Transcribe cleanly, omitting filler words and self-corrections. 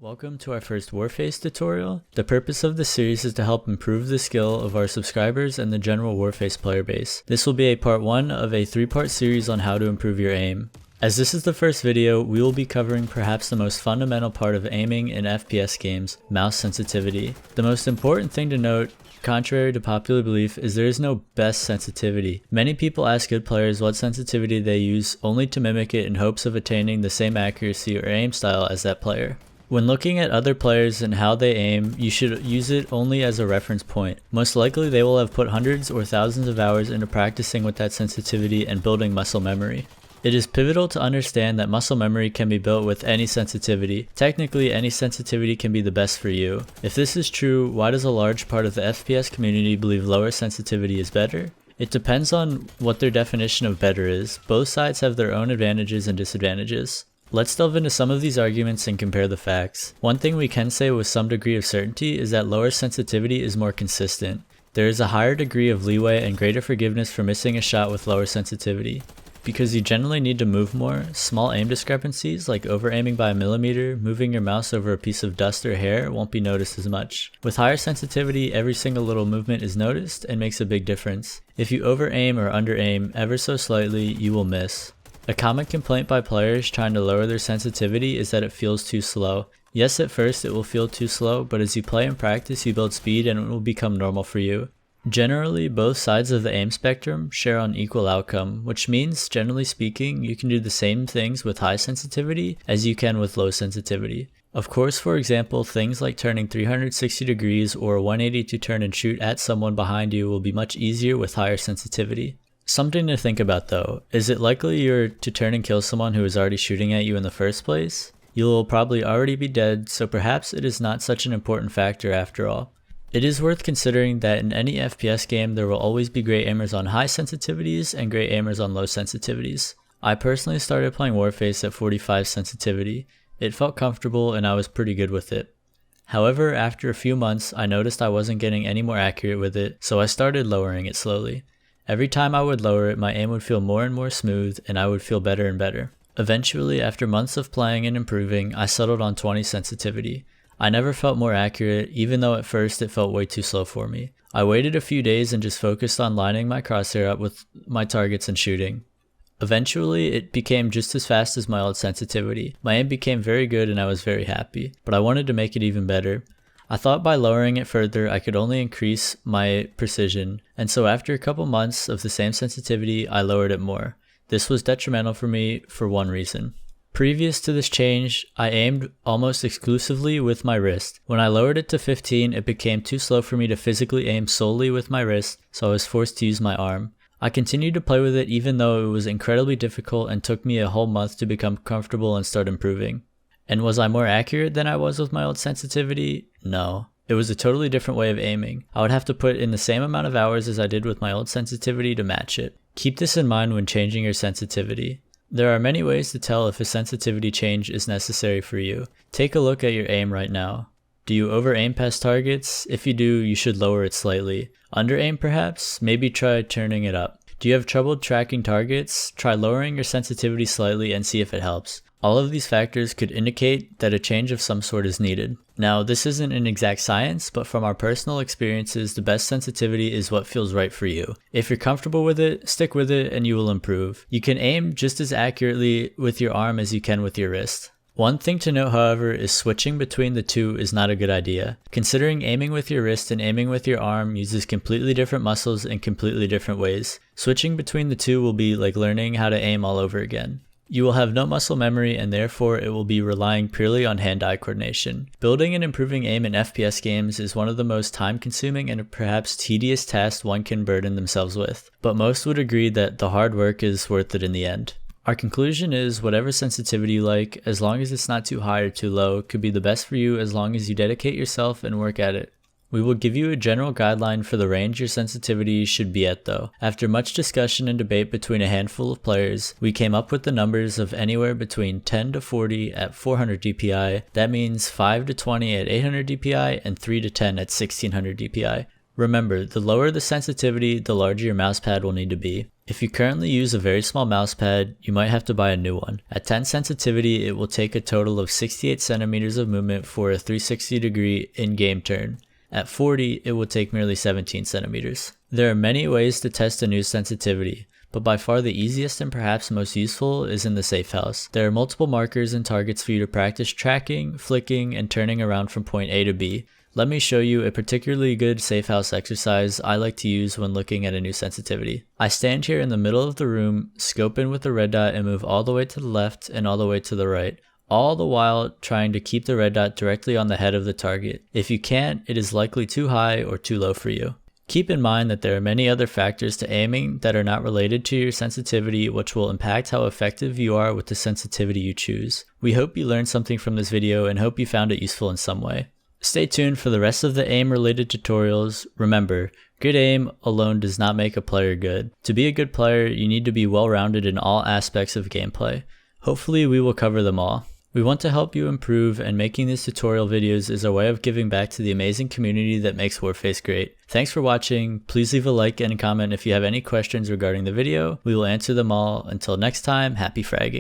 Welcome to our first Warface tutorial. The purpose of this series is to help improve the skill of our subscribers and the general Warface player base. This will be a part 1 of a 3-part series on how to improve your aim. As this is the first video, we will be covering perhaps the most fundamental part of aiming in FPS games, mouse sensitivity. The most important thing to note, contrary to popular belief, is there is no best sensitivity. Many people ask good players what sensitivity they use only to mimic it in hopes of attaining the same accuracy or aim style as that player. When looking at other players and how they aim, you should use it only as a reference point. Most likely they will have put hundreds or thousands of hours into practicing with that sensitivity and building muscle memory. It is pivotal to understand that muscle memory can be built with any sensitivity. Technically, any sensitivity can be the best for you. If this is true, why does a large part of the FPS community believe lower sensitivity is better? It depends on what their definition of better is. Both sides have their own advantages and disadvantages. Let's delve into some of these arguments and compare the facts. One thing we can say with some degree of certainty is that lower sensitivity is more consistent. There is a higher degree of leeway and greater forgiveness for missing a shot with lower sensitivity. Because you generally need to move more, small aim discrepancies like over-aiming by a millimeter, moving your mouse over a piece of dust or hair won't be noticed as much. With higher sensitivity, every single little movement is noticed and makes a big difference. If you over-aim or under-aim ever so slightly, you will miss. A common complaint by players trying to lower their sensitivity is that it feels too slow. Yes, at first it will feel too slow, but as you play and practice you build speed and it will become normal for you. Generally, both sides of the aim spectrum share an equal outcome, which means, generally speaking, you can do the same things with high sensitivity as you can with low sensitivity. Of course, for example, things like turning 360 degrees or 180 to turn and shoot at someone behind you will be much easier with higher sensitivity. Something to think about though, is it likely you're to turn and kill someone who is already shooting at you in the first place? You will probably already be dead, so perhaps it is not such an important factor after all. It is worth considering that in any FPS game there will always be great aimers on high sensitivities and great aimers on low sensitivities. I personally started playing Warface at 45 sensitivity. It felt comfortable and I was pretty good with it. However, after a few months I noticed I wasn't getting any more accurate with it, so I started lowering it slowly. Every time I would lower it, my aim would feel more and more smooth and I would feel better and better. Eventually, after months of playing and improving, I settled on 20 sensitivity. I never felt more accurate, even though at first it felt way too slow for me. I waited a few days and just focused on lining my crosshair up with my targets and shooting. Eventually, it became just as fast as my old sensitivity. My aim became very good and I was very happy, but I wanted to make it even better. I thought by lowering it further I could only increase my precision, and so after a couple months of the same sensitivity I lowered it more. This was detrimental for me for one reason. Previous to this change, I aimed almost exclusively with my wrist. When I lowered it to 15, it became too slow for me to physically aim solely with my wrist, so I was forced to use my arm. I continued to play with it even though it was incredibly difficult and took me a whole month to become comfortable and start improving. And was I more accurate than I was with my old sensitivity? No. It was a totally different way of aiming. I would have to put in the same amount of hours as I did with my old sensitivity to match it. Keep this in mind when changing your sensitivity. There are many ways to tell if a sensitivity change is necessary for you. Take a look at your aim right now. Do you over-aim past targets? If you do, you should lower it slightly. Under-aim perhaps? Maybe try turning it up. Do you have trouble tracking targets? Try lowering your sensitivity slightly and see if it helps. All of these factors could indicate that a change of some sort is needed. Now, this isn't an exact science, but from our personal experiences, the best sensitivity is what feels right for you. If you're comfortable with it, stick with it and you will improve. You can aim just as accurately with your arm as you can with your wrist. One thing to note, however, is switching between the two is not a good idea. Considering aiming with your wrist and aiming with your arm uses completely different muscles in completely different ways. Switching between the two will be like learning how to aim all over again. You will have no muscle memory and therefore it will be relying purely on hand-eye coordination. Building and improving aim in FPS games is one of the most time-consuming and perhaps tedious tasks one can burden themselves with, but most would agree that the hard work is worth it in the end. Our conclusion is whatever sensitivity you like, as long as it's not too high or too low, could be the best for you as long as you dedicate yourself and work at it. We will give you a general guideline for the range your sensitivity should be at though. After much discussion and debate between a handful of players, we came up with the numbers of anywhere between 10 to 40 at 400 DPI, that means 5 to 20 at 800 DPI, and 3 to 10 at 1600 DPI. Remember, the lower the sensitivity, the larger your mousepad will need to be. If you currently use a very small mouse pad, you might have to buy a new one. At 10 sensitivity, it will take a total of 68 centimeters of movement for a 360 degree in-game turn. At 40, it will take merely 17 centimeters. There are many ways to test a new sensitivity, but by far the easiest and perhaps most useful is in the safe house. There are multiple markers and targets for you to practice tracking, flicking, and turning around from point A to B. Let me show you a particularly good safe house exercise I like to use when looking at a new sensitivity. I stand here in the middle of the room, scope in with the red dot, and move all the way to the left and all the way to the right, all the while trying to keep the red dot directly on the head of the target. If you can't, it is likely too high or too low for you. Keep in mind that there are many other factors to aiming that are not related to your sensitivity, which will impact how effective you are with the sensitivity you choose. We hope you learned something from this video and hope you found it useful in some way. Stay tuned for the rest of the aim related tutorials. Remember, good aim alone does not make a player good. To be a good player, you need to be well-rounded in all aspects of gameplay. Hopefully we will cover them all. We want to help you improve, and making these tutorial videos is a way of giving back to the amazing community that makes Warface great. Thanks for watching. Please leave a like and a comment if you have any questions regarding the video. We will answer them all. Until next time, happy fragging.